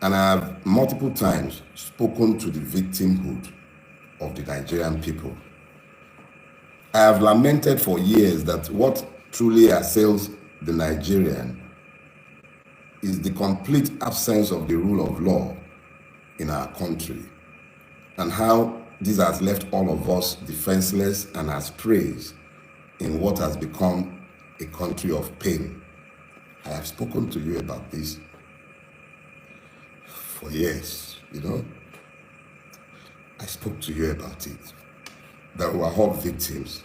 And I have multiple times spoken to the victimhood of the Nigerian people. I have lamented for years that what truly assails the Nigerian is the complete absence of the rule of law in our country, and how this has left all of us defenseless and as praise in what has become a country of pain. I have spoken to you about this for years, I spoke to you about it, that we are all victims,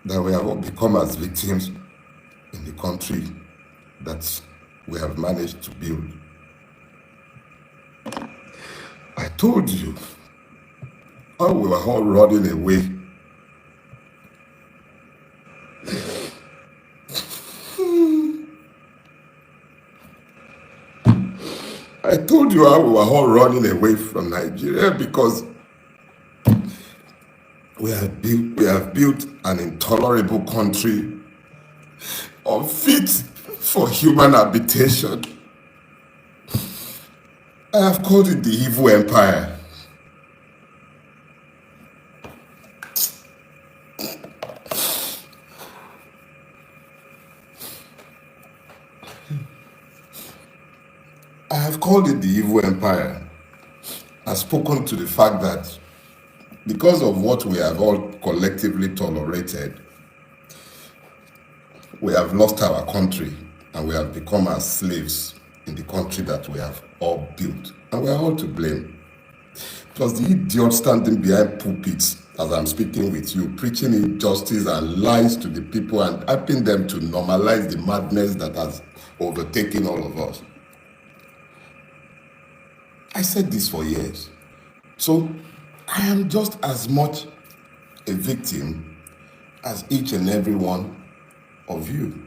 that we have all become as victims in the country that we have managed to build. I told you how we were all running away. I told you how we were all running away from Nigeria because we have built an intolerable country unfit for human habitation. I have called it the evil empire. I have called it the evil empire. I've spoken to the fact that because of what we have all collectively tolerated, we have lost our country and we have become as slaves in the country that we have all built. And we are all to blame. It was the idiot standing behind pulpits as I'm speaking with you, preaching injustice and lies to the people and helping them to normalize the madness that has overtaken all of us. I said this for years. So I am just as much a victim as each and every one of you.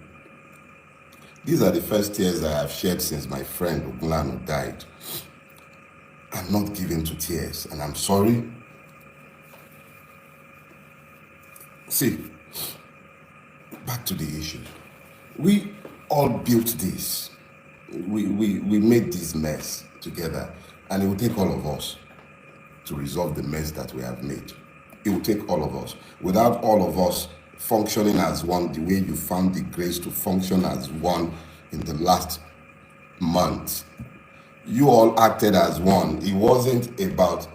These are the first tears I have shed since my friend Kanu died. I'm not given to tears, and I'm sorry. See, back to the issue. We all built this. We made this mess together, and it will take all of us to resolve the mess that we have made. It will take all of us. Without all of us functioning as one, the way you found the grace to function as one in the last month, you all acted as one. It wasn't about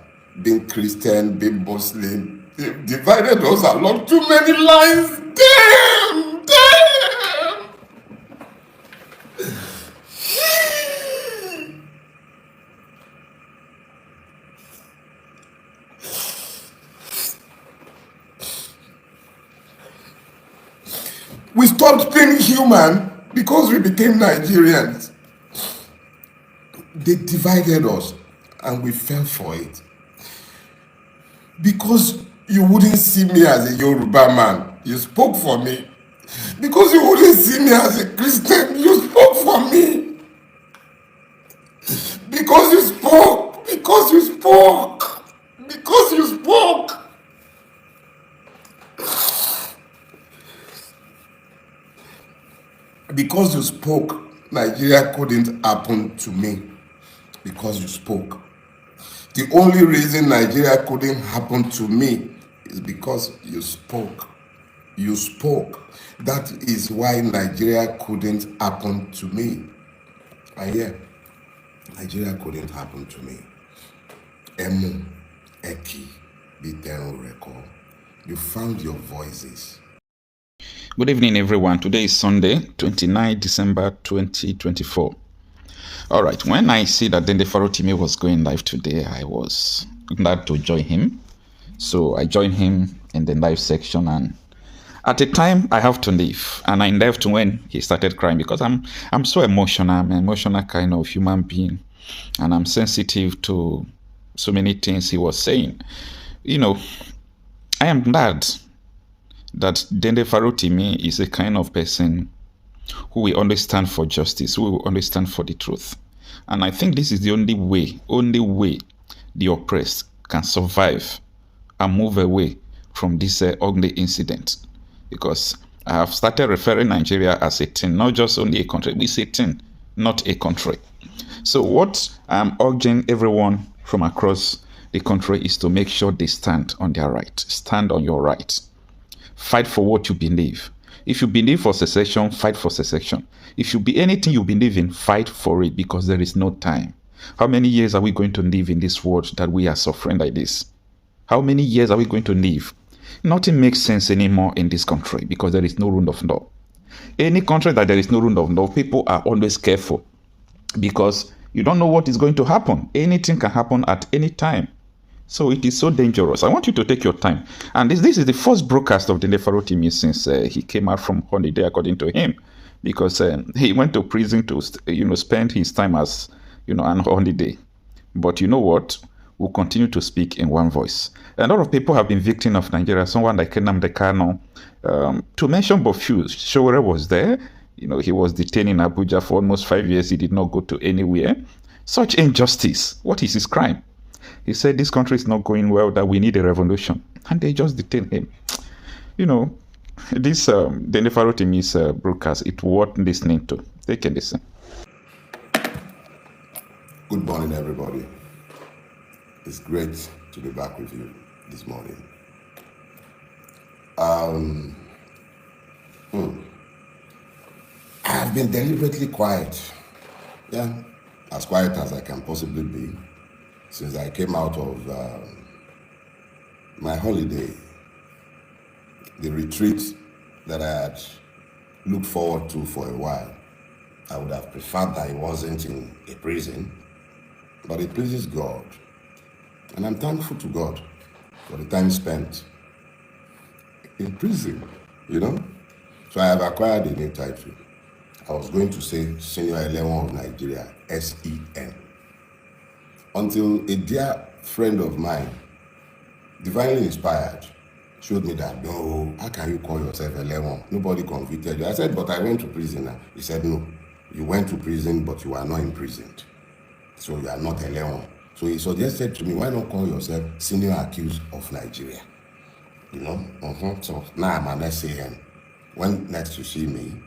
being Christian, being Muslim. They divided us along too many lines. Damn! We stopped being human because we became Nigerians. They divided us and we fell for it. Because you wouldn't see me as a Yoruba man, you spoke for me. Because you wouldn't see me as a Christian, you spoke for me. Because you spoke. Because you spoke. Because you spoke. Because you spoke, Nigeria couldn't happen to me. Because you spoke. The only reason Nigeria couldn't happen to me is because you spoke. You spoke. That is why Nigeria couldn't happen to me. And yeah, Nigeria couldn't happen to me. Emu, Eki, Bitenru Reko. You found your voices. Good evening, everyone. Today is Sunday, 29 December 2024. All right, when I see that Dele Farotimi was going live today, I was glad to join him. So I joined him in the live section, and at the time I have to leave, and I left when he started crying because I'm so emotional. I'm an emotional kind of human being, and I'm sensitive to so many things he was saying. I am glad that Dele Farotimi is a kind of person who will understand for justice, who will understand for the truth. And I think this is the only way the oppressed can survive and move away from this ugly incident. Because I have started referring Nigeria as a thing, not just only a country, it's a thing. not a country. So what I'm urging everyone from across the country is to make sure they stand on their right. Stand on your right. Fight for what you believe. If you believe for secession, fight for secession. If you be anything you believe in, fight for it, because there is no time. How many years are we going to live in this world that we are suffering like this? How many years are we going to live? Nothing makes sense anymore in this country because there is no rule of law. Any country that there is no rule of law, people are always careful because you don't know what is going to happen. Anything can happen at any time. So it is so dangerous. I want you to take your time. And this is the first broadcast of Dele Farotimi since he came out from holiday, according to him, because he went to prison to spend his time as on holiday. But you know what? We'll continue to speak in one voice. A lot of people have been victims of Nigeria. Someone like Nnamdi Kanu, to mention but few, Sowore was there. He was detained in Abuja for almost 5 years. He did not go to anywhere. Such injustice. What is his crime? He said this country is not going well, that we need a revolution. And they just detained him. This Dele Farotimi's broadcast, it's worth listening to. Take a listen. Good morning, everybody. It's great to be back with you this morning. I've been deliberately quiet. Yeah, as quiet as I can possibly be since I came out of my holiday, the retreat that I had looked forward to for a while. I would have preferred that it wasn't in a prison, but it pleases God. And I'm thankful to God for the time spent in prison, So I have acquired a new title. I was going to say Senior 11 of Nigeria, SEN. Until a dear friend of mine, divinely inspired, showed me that, no, how can you call yourself 11? Nobody convicted you. I said, but I went to prison. He said, no, you went to prison, but you are not imprisoned. So you are not 11. So he suggested to me, why not call yourself Senior Accused of Nigeria? So now I'm an SAN. When next you see me,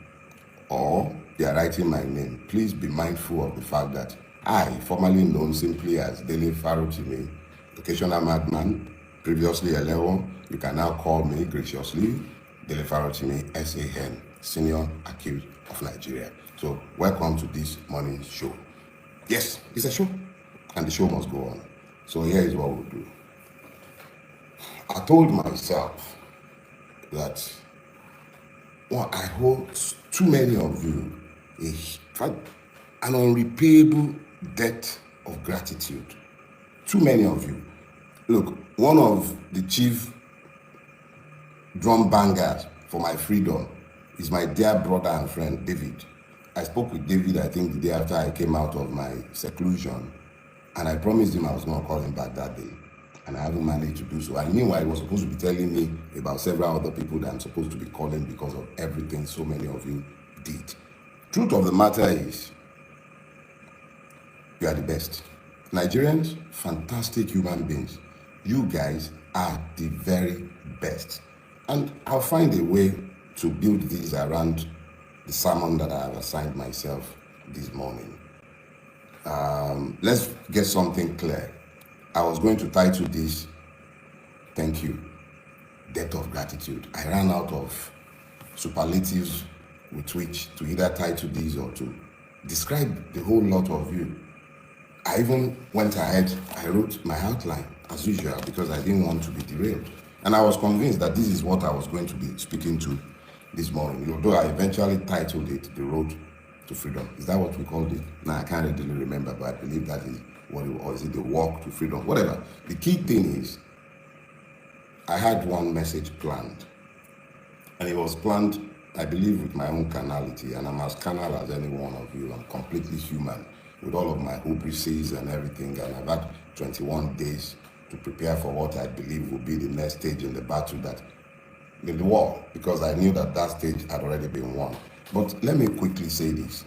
or they are writing my name, please be mindful of the fact that I, formerly known simply as Dele Farotimi, occasional madman, previously 11, you can now call me graciously Dele Farotimi, SAN, Senior Accused of Nigeria. So welcome to this morning's show. Yes, it's a show, and the show must go on. So here is what we'll do. I told myself that I hold too many of you an unrepayable debt of gratitude. Too many of you. Look, one of the chief drum bangers for my freedom is my dear brother and friend, David. I spoke with David, I think, the day after I came out of my seclusion, and I promised him I was going to call him back that day, and I haven't managed to do so. I knew I was supposed to be telling me about several other people that I'm supposed to be calling because of everything so many of you did. Truth of the matter is, you are the best. Nigerians, fantastic human beings. You guys are the very best. And I'll find a way to build this around the sermon that I have assigned myself this morning. Let's get something clear. I was going to title this, Thank You, Debt of Gratitude. I ran out of superlatives with which to either title this or to describe the whole lot of you. I even went ahead, I wrote my outline as usual because I didn't want to be derailed. And I was convinced that this is what I was going to be speaking to this morning, although I eventually titled it The Road to Freedom. Is that what we called it? Now I can't really remember, but I believe that is what it was. Or is it The Walk to Freedom? Whatever. The key thing is, I had one message planned. And it was planned, I believe, with my own carnality. And I'm as carnal as any one of you. I'm completely human with all of my hybrises and everything. And I've had 21 days to prepare for what I believe will be the next stage in the battle that in the war, because I knew that that stage had already been won. But let me quickly say this.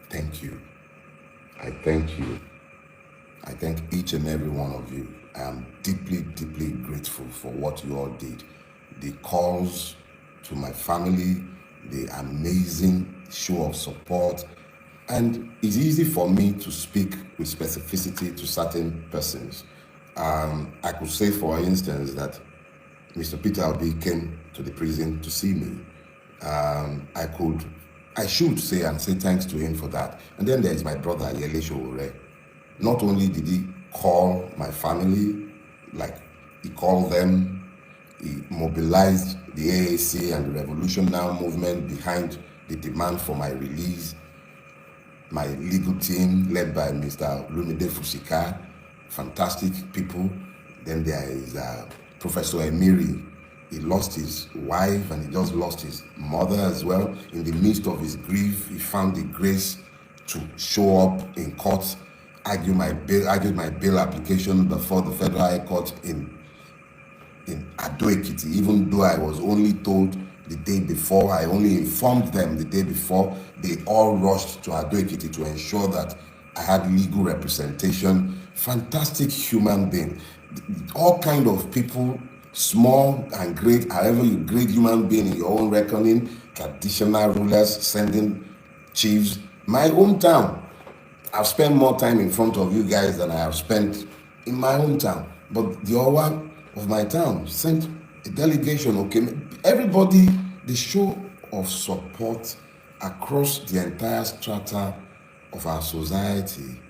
Thank you. I thank you. I thank each and every one of you. I am deeply, deeply grateful for what you all did. The calls to my family, the amazing show of support, and it's easy for me to speak with specificity to certain persons. I could say, for instance, that Mr. Peter Obi came to the prison to see me. I should say and say thanks to him for that. And then there is my brother Dele Sowore. Not only did he call my family, like he called them, he mobilized the AAC and the Revolution Now movement behind the demand for my release. My legal team, led by Mr. Lumide Fusika, fantastic people. Then there is Professor Emiri. He lost his wife and he just lost his mother as well. In the midst of his grief, he found the grace to show up in court, argued my bail application before the Federal High Court in Ado Ekiti, even though I was only told the day before. I only informed them the day before. They all rushed to Ado Ekiti to ensure that I had legal representation. Fantastic human being. All kind of people, small and great, however you great human being in your own reckoning, traditional rulers, sending chiefs. My hometown, I've spent more time in front of you guys than I have spent in my hometown. But the Owa of my town sent a delegation, okay? Everybody, the show of support across the entire strata of our society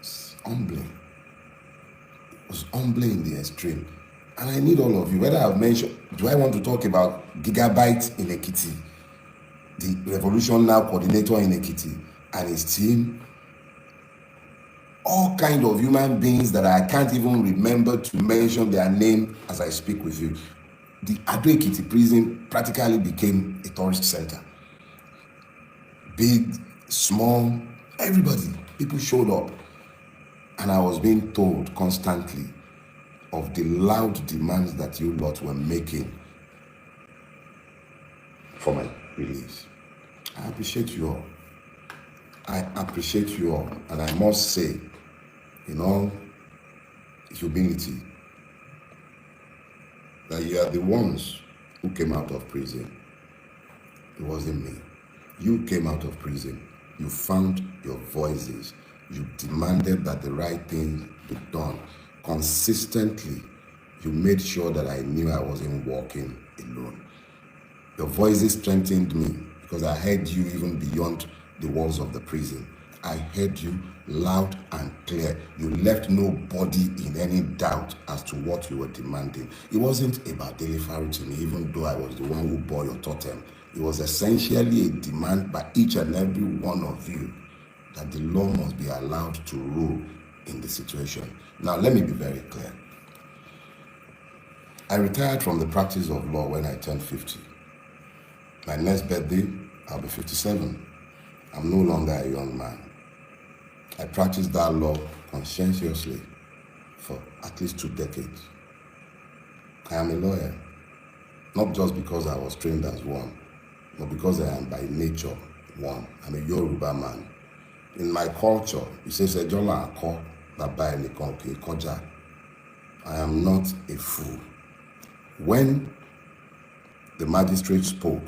is humbling. It was humbling in the extreme. And I need all of you, whether I've mentioned, do I want to talk about Gigabyte in Ekiti, the Revolution Now coordinator in Ekiti, and his team, all kind of human beings that I can't even remember to mention their name as I speak with you. The Ado Ekiti prison practically became a tourist center. Big, small, everybody, people showed up. And I was being told constantly of the loud demands that you lot were making for my release. I appreciate you all. I appreciate you all. And I must say, in all humility, that you are the ones who came out of prison. It wasn't me. You came out of prison. You found your voices. You demanded that the right thing be done. Consistently, you made sure that I knew I wasn't walking alone. Your voices strengthened me because I heard you even beyond the walls of the prison. I heard you loud and clear. You left nobody in any doubt as to what you were demanding. It wasn't about Dele Farotimi, even though I was the one who bore your totem. It was essentially a demand by each and every one of you that the law must be allowed to rule in the situation. Now, let me be very clear. I retired from the practice of law when I turned 50. My next birthday, I'll be 57. I'm no longer a young man. I practiced that law conscientiously for at least 2 decades. I am a lawyer, not just because I was trained as one, but because I am by nature one. I'm a Yoruba man. In my culture, it says, Ejola Ako, Baba Enikonke Koja. I am not a fool. When the magistrate spoke,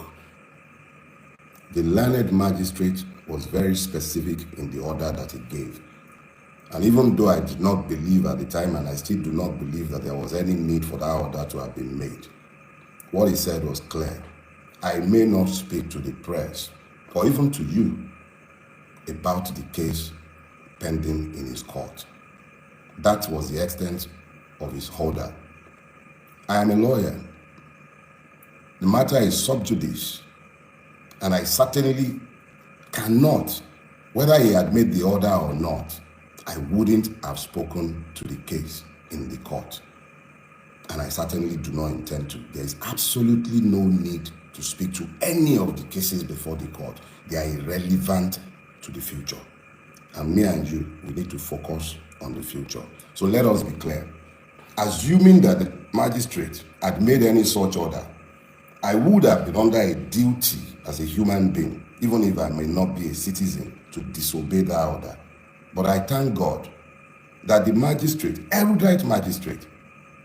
the learned magistrate was very specific in the order that he gave. And even though I did not believe at the time, and I still do not believe that there was any need for that order to have been made, what he said was clear. I may not speak to the press, or even to you, about the case pending in his court. That was the extent of his order. I am a lawyer. The matter is sub judice, and I certainly cannot, whether he had made the order or not, I wouldn't have spoken to the case in the court. And I certainly do not intend to. There is absolutely no need to speak to any of the cases before the court. They are irrelevant to the future. And me and you, we need to focus on the future. So let us be clear. Assuming that the magistrate had made any such order, I would have been under a duty as a human being, even if I may not be a citizen, to disobey that order. But I thank God that the magistrate, erudite magistrate,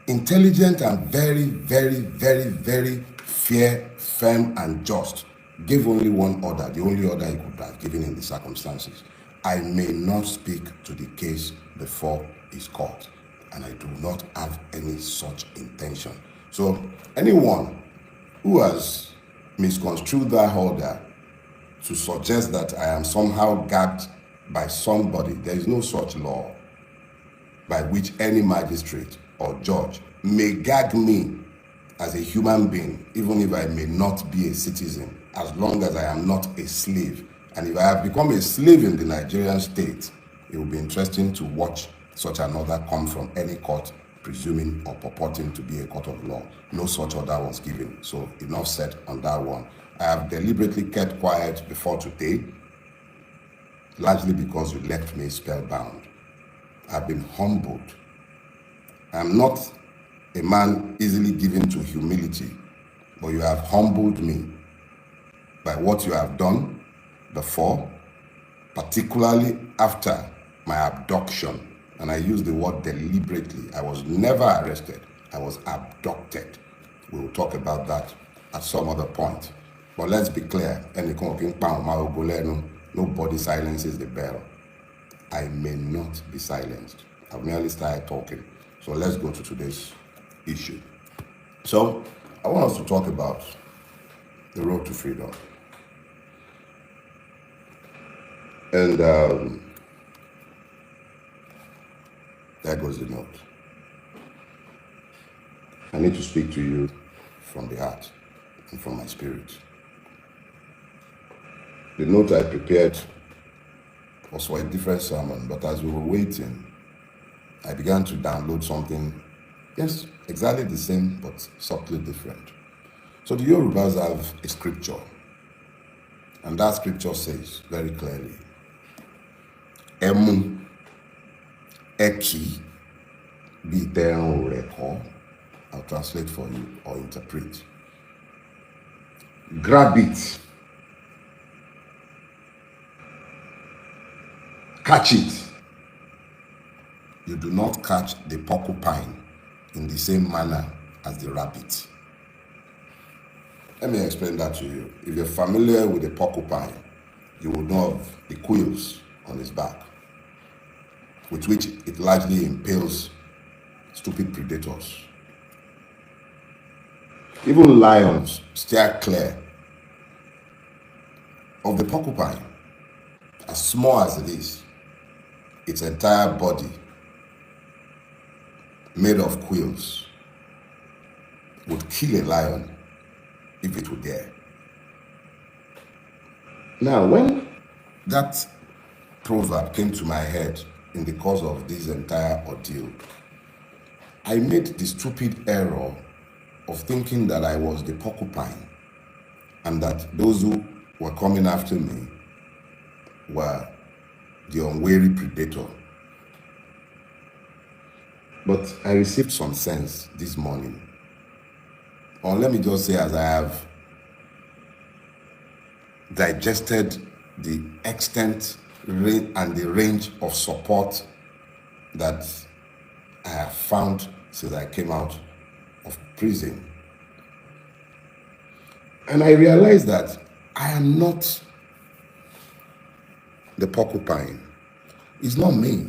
intelligent and very, very, very, very fair, firm, and just, gave only one order, the only order he could have given in the circumstances. I may not speak to the case before his court, and I do not have any such intention. So anyone who has misconstrued that order to suggest that I am somehow gagged by somebody, there is no such law by which any magistrate or judge may gag me as a human being, even if I may not be a citizen, as long as I am not a slave. And if I have become a slave in the Nigerian state, it will be interesting to watch such an order come from any court, presuming or purporting to be a court of law. No such order was given. So enough said on that one. I have deliberately kept quiet before today, largely because you left me spellbound. I've been humbled. I'm not a man easily given to humility, but you have humbled me by what you have done before, particularly after my abduction. And I use the word deliberately. I was never arrested. I was abducted. We will talk about that at some other point. But let's be clear. Nobody silences the bell. I may not be silenced. I've merely started talking. So let's go to today's issue. So I want us to talk about the road to freedom. And there goes the note. I need to speak to you from the heart and from my spirit. The note I prepared was for a different sermon, but as we were waiting, I began to download something, yes, exactly the same, but subtly different. So the Yorubas have a scripture, and that scripture says very clearly, Emu, Eki, Biteran Reko. I'll translate for you or interpret. Grab it. Catch it. You do not catch the porcupine in the same manner as the rabbit. Let me explain that to you. If you're familiar with the porcupine, you will know of the quills on its back, with which it largely impales stupid predators. Even lions steer clear of the porcupine. As small as it is, its entire body made of quills would kill a lion if it would dare. Now, when that proverb came to my head in the course of this entire ordeal, I made the stupid error of thinking that I was the porcupine and that those who were coming after me were the unwary predator. But I received some sense this morning. Or let me just say, as I have digested the extent and the range of support that I have found since I came out of prison. And I realized that I am not the porcupine. It's not me.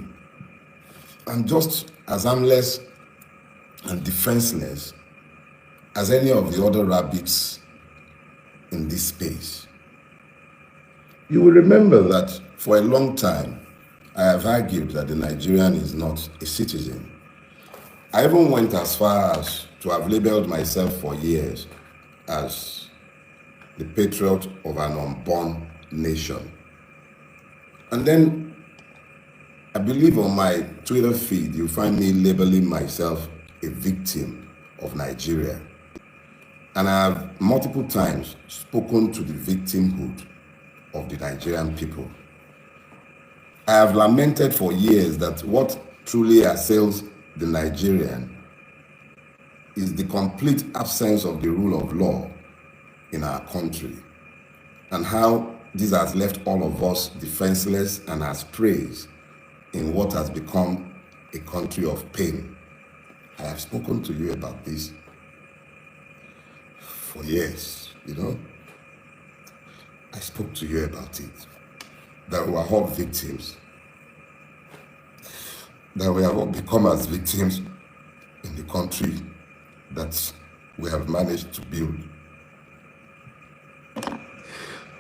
I'm just as harmless and defenseless as any of the other rabbits in this space. You will remember that for a long time, I have argued that the Nigerian is not a citizen. I even went as far as to have labeled myself for years as the patriot of an unborn nation. And then I believe on my Twitter feed, you'll find me labeling myself a victim of Nigeria. And I have multiple times spoken to the victimhood of the Nigerian people. I have lamented for years that what truly assails the Nigerian is the complete absence of the rule of law in our country, and how this has left all of us defenseless and as praise in what has become a country of pain. I have spoken to you about this for years, I spoke to you about it. That we are all victims. That we have all become as victims in the country that we have managed to build.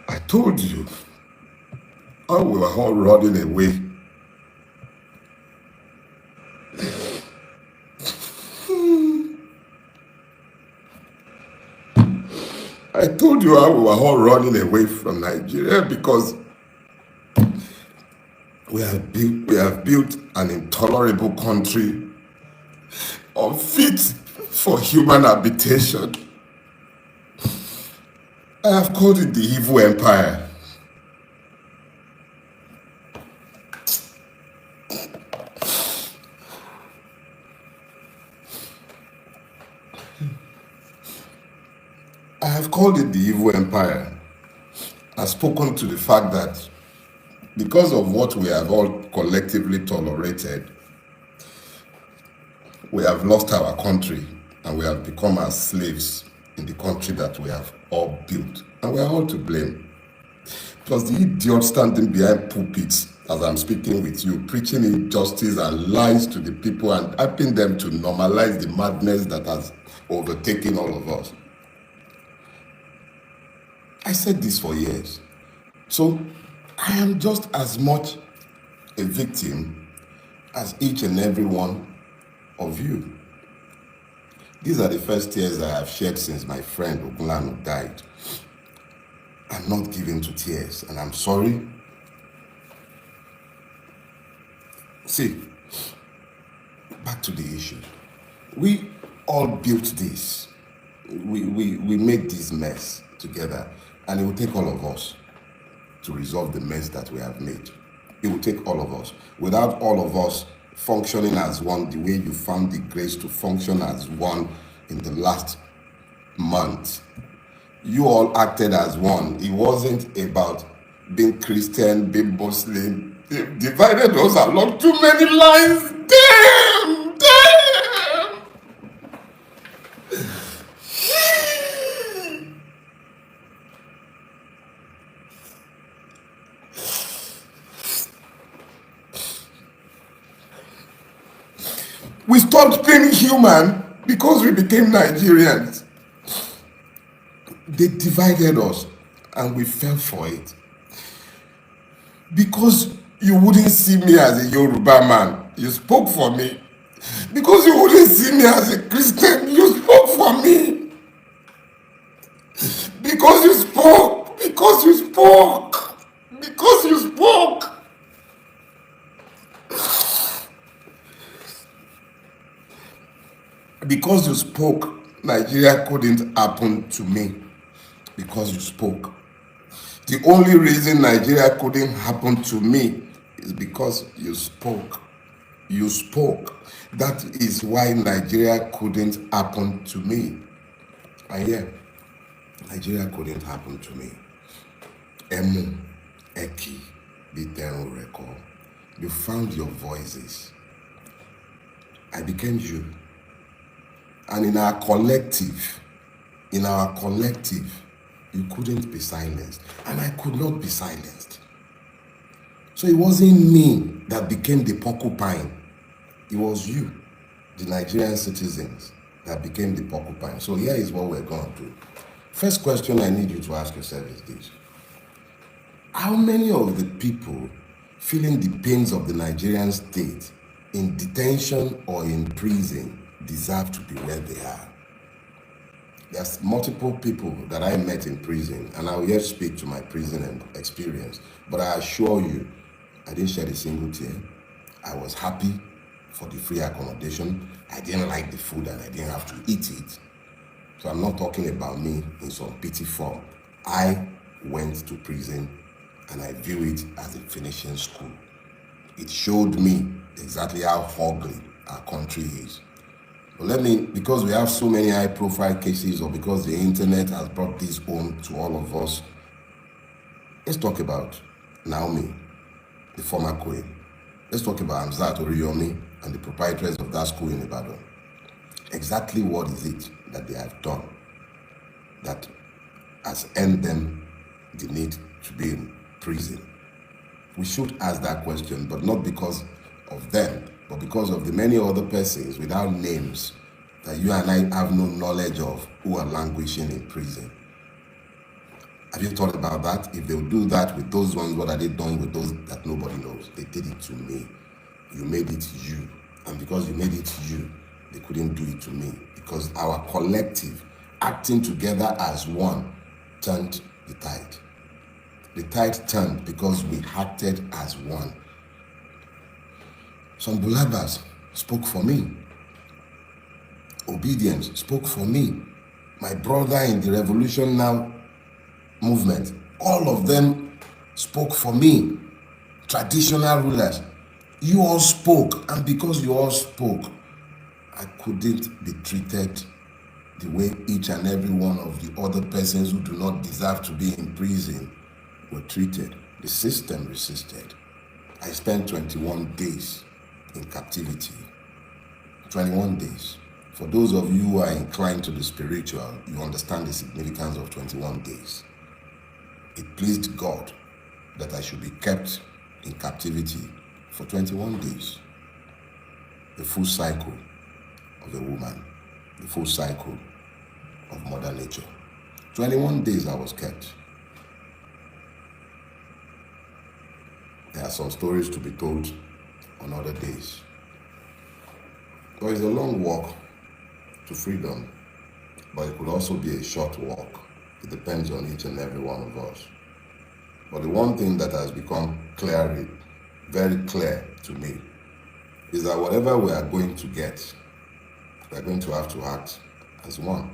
I told you how we were all running away. I told you how we were all running away from Nigeria because we have built an intolerable country unfit for human habitation. I have called it the evil empire. I have called it the evil empire. I've spoken to the fact that because of what we have all collectively tolerated, we have lost our country and we have become as slaves in the country that we have all built. And we are all to blame. Plus the idiot standing behind pulpits as I'm speaking with you, preaching injustice and lies to the people and helping them to normalize the madness that has overtaken all of us. I said this for years. So I am just as much a victim as each and every one of you. These are the first tears I have shed since my friend Ogunlanu died. I'm not given to tears, and I'm sorry. See, back to the issue. We all built this. We made this mess together, and it will take all of us to resolve the mess that we have made. It will take all of us. Without all of us functioning as one, the way you found the grace to function as one in the last month, you all acted as one. It wasn't about being Christian, being Muslim. They divided us along too many lines. Damn! We stopped being human because we became Nigerians. They divided us and we fell for it. Because you wouldn't see me as a Yoruba man, you spoke for me. Because you wouldn't see me as a Christian, you spoke for me. Because you spoke. Because you spoke. Because you spoke. Because you spoke, Nigeria couldn't happen to me. Because you spoke. The only reason Nigeria couldn't happen to me is because you spoke. You spoke. That is why Nigeria couldn't happen to me. And yeah, Nigeria couldn't happen to me. Emu, Eki, Bitenru Reko. You found your voices. I became you. And in our collective, you couldn't be silenced. And I could not be silenced. So it wasn't me that became the porcupine. It was you, the Nigerian citizens, that became the porcupine. So here is what we're going to do. First question I need you to ask yourself is this. How many of the people feeling the pains of the Nigerian state in detention or in prison deserve to be where they are? There's multiple people that I met in prison, and I will yet speak to my prison experience. But I assure you, I didn't shed a single tear. I was happy for the free accommodation. I didn't like the food and I didn't have to eat it. So I'm not talking about me in some pity form. I went to prison and I view it as a finishing school. It showed me exactly how ugly our country is. But because we have so many high profile cases, or because the internet has brought this home to all of us, let's talk about Naomi, the former queen. Let's talk about Hamzat Oriyomi and the proprietors of that school in Ibadan. Exactly what is it that they have done that has earned them the need to be in prison? We should ask that question, but not because of them, but because of the many other persons without names that you and I have no knowledge of who are languishing in prison. Have you thought about that? If they'll do that with those ones, what are they doing with those that nobody knows? They did it to me. You made it you. And because you made it you, they couldn't do it to me. Because our collective, acting together as one, turned the tide. The tide turned because we acted as one. Some Bulabas spoke for me. Obedience spoke for me. My brother in the Revolution Now movement, all of them spoke for me. Traditional rulers, you all spoke, and because you all spoke, I couldn't be treated the way each and every one of the other persons who do not deserve to be in prison were treated. The system resisted. I spent 21 days in captivity. 21 days. For those of you who are inclined to the spiritual, you understand the significance of 21 days. It pleased God that I should be kept in captivity for 21 days. The full cycle of a woman, the full cycle of Mother Nature. 21 days I was kept. There are some stories to be told on other days. There is a long walk to freedom, but it could also be a short walk. It depends on each and every one of us. But the one thing that has become very clear to me, is that whatever we are going to get, we are going to have to act as one.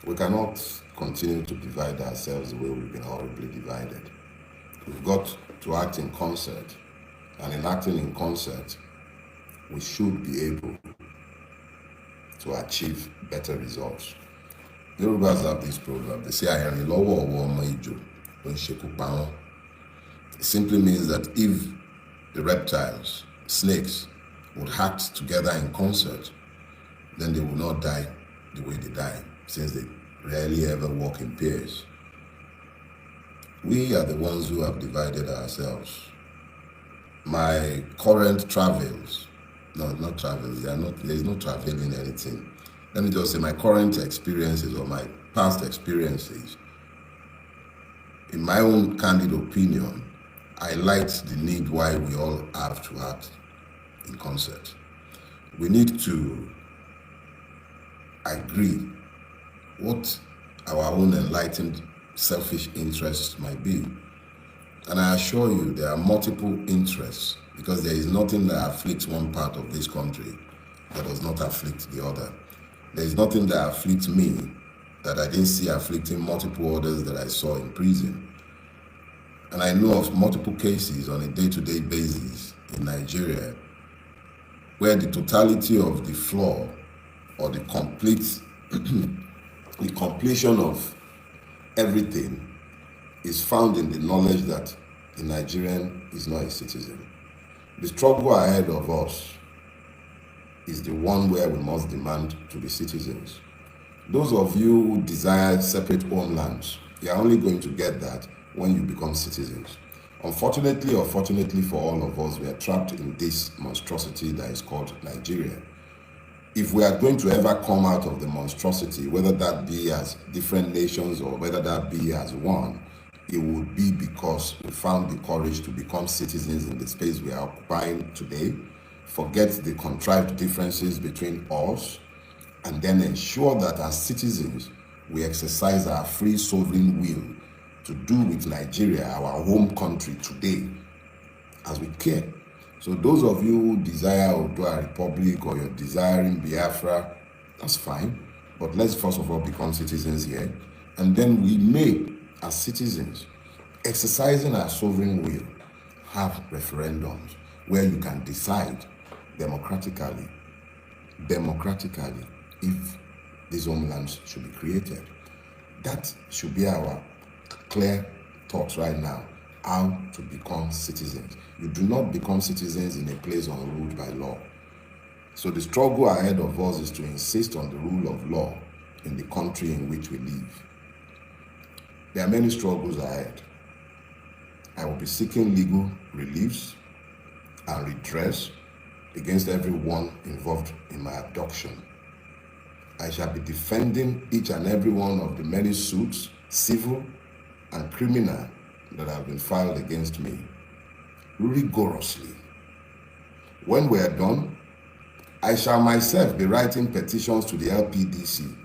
We cannot continue to divide ourselves the way we've been horribly divided. We've got to act in concert, and in acting in concert, we should be able to achieve better results. Yorubas have this proverb. They say, "Ayani lowo owo omo ijo, lo n seku pa won." It simply means that if the reptiles, snakes, would act together in concert, then they will not die the way they die, since they rarely ever walk in pairs. We are the ones who have divided ourselves. My current travels, no, not travels, there is no traveling anything. Let me just say my current experiences or my past experiences, in my own candid opinion, highlight the need why we all have to act in concert. We need to agree what our own enlightened selfish interests might be. And I assure you there are multiple interests, because there is nothing that afflicts one part of this country that does not afflict the other. There is nothing that afflicts me that I didn't see afflicting multiple others that I saw in prison. And I know of multiple cases on a day-to-day basis in Nigeria where the totality of the flaw or the completion of everything is found in the knowledge that the Nigerian is not a citizen. The struggle ahead of us is the one where we must demand to be citizens. Those of you who desire separate homelands, you are only going to get that when you become citizens. Unfortunately or fortunately for all of us, we are trapped in this monstrosity that is called Nigeria. If we are going to ever come out of the monstrosity, whether that be as different nations or whether that be as one, it would be because we found the courage to become citizens in the space we are occupying today, forget the contrived differences between us, and then ensure that as citizens, we exercise our free sovereign will to do with Nigeria, our home country today, as we care. So those of you who desire Odua Republic or you're desiring Biafra, that's fine. But let's first of all become citizens here. And then we may, as citizens, exercising our sovereign will, have referendums where you can decide democratically, if these homelands should be created. That should be our clear thoughts right now, how to become citizens. You do not become citizens in a place unruled by law. So the struggle ahead of us is to insist on the rule of law in the country in which we live. There are many struggles ahead. I will be seeking legal reliefs and redress against everyone involved in my abduction. I shall be defending each and every one of the many suits, civil and criminal, that have been filed against me rigorously. When we are done, I shall myself be writing petitions to the LPDC,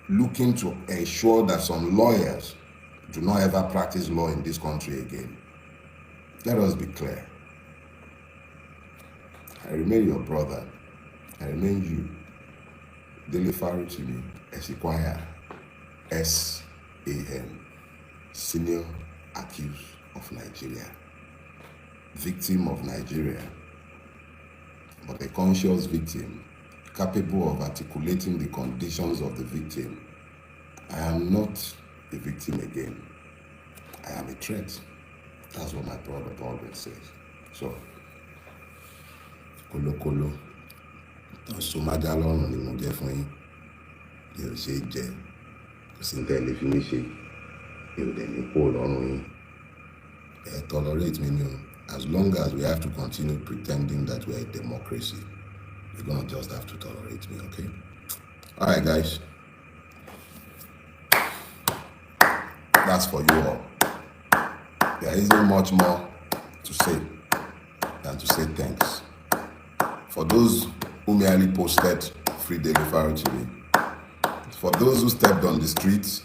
looking to ensure that some lawyers do not ever practice law in this country again. Let us be clear. I remain your brother. I remain you, Dele Farotimi, Esquire, SAN, Senior Accused of Nigeria, victim of Nigeria, but a conscious victim, capable of articulating the conditions of the victim. I am not a victim again. I am a threat. That's what my brother Baldwin says. So, kolo sọmádá lọ́rùn ni mo jẹ́ fún yín. Mi ò ṣe jẹ, kò sí ní tẹ́lẹ̀ fi mí ṣe, mi ò dẹ̀ ní kó lọ́rùn yín. Tolerate me, as long as we have to continue pretending that we're a democracy, you're gonna just have to tolerate me, okay? All right, guys. That's for you all. There isn't much more to say than to say thanks. For those who merely posted free Dele Farotimi, for those who stepped on the streets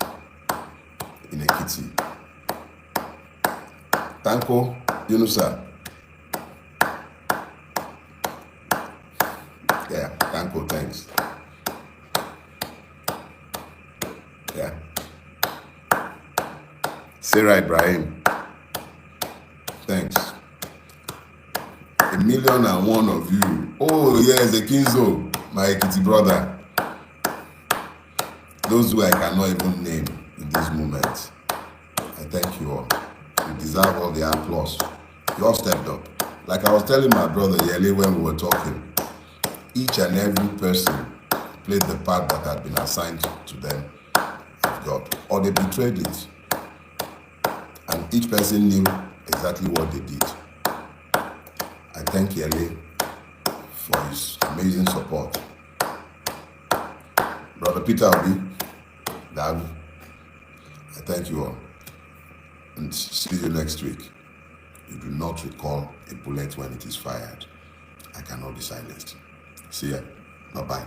in Ekiti, Tanko, Yunusa. Yeah, Tanko, thanks. Yeah. Sarah Ibrahim, thanks. 1,000,001 of you. Oh, yes, Ekinzo, my Ekiti brother. Those who I cannot even name in this moment. I thank you all. You deserve all the applause. You all stepped up. Like I was telling my brother Yele when we were talking, each and every person played the part that had been assigned to them of God, or they betrayed it. And each person knew exactly what they did. I thank Yele for his amazing support. Brother Peter Obi, Dad, I thank you all. And see you next week. You do not recall a bullet when it is fired. I cannot be silenced. See ya. Bye-bye.